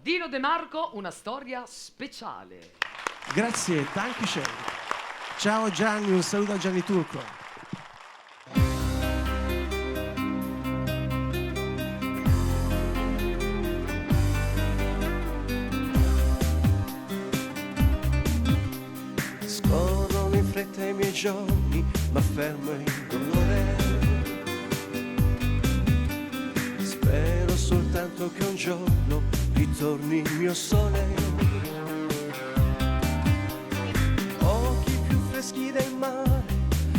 Dino De Marco, una storia speciale. Grazie, Dankeschön. Ciao Gianni, un saluto a Gianni Turco. Scorrono in fretta i miei giorni, ma fermo il dolore. Spero soltanto che un giorno ritorni il mio sole. Occhi più freschi del mare,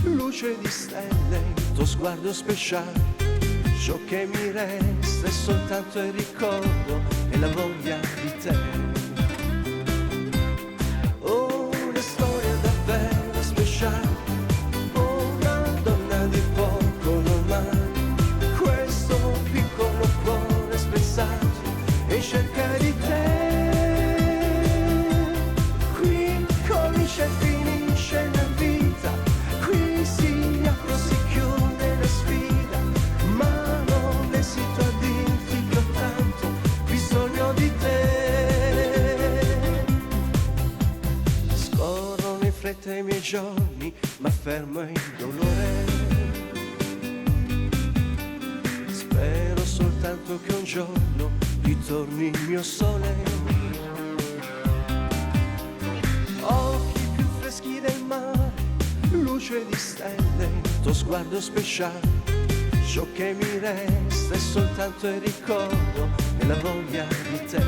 luce di stelle, il tuo sguardo speciale. Ciò che mi resta è soltanto il ricordo e la voglia di te. Una storia davvero speciale, una donna di poco normale. Questo piccolo cuore spezzato e cerca di te. Qui comincia e finisce la vita, qui si apre o si chiude la sfida, ma non esito a dirti che ho tanto bisogno di te. Scorrono in fretta i miei giorni, ma fermo il dolore. Spero soltanto che un giorno ritorni il mio sole. Occhi più freschi del mare, luce di stelle, il tuo sguardo speciale. Ciò che mi resta è soltanto il ricordo e la voglia di te.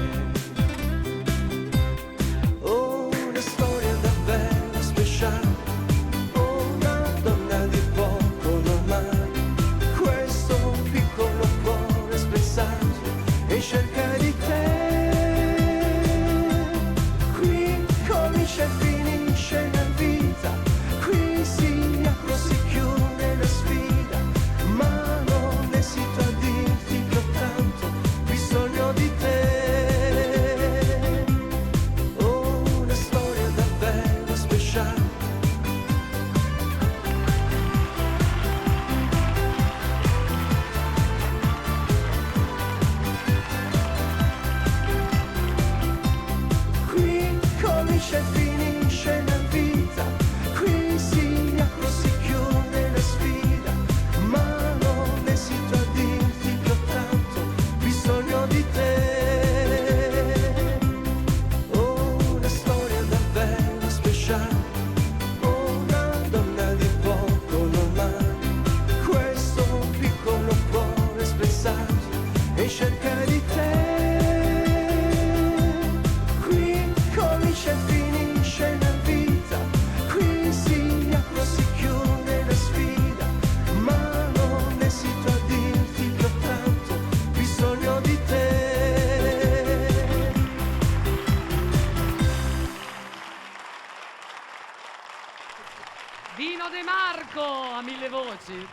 Una storia davvero speciale, una donna di poco normale. Questo piccolo cuore spezzato e cerca di te. Qui comincia e finisce la vita, qui si apre o si chiude la sfida, ma non esito a dirti che ho tanto bisogno di te. Una storia davvero speciale. Qui comincia e finisce la vita, qui si apre o si chiude la sfida, ma non esito a dirti che ho tanto bisogno di te. Una storia davvero speciale, una donna di poco normale. Questo piccolo cuore spezzato e cerca di te. Qui comincia e finisce la vita, qui si apre o si chiude la sfida, ma non esito a dirti che ho tanto bisogno di te. Dino De Marco a 1000 voci.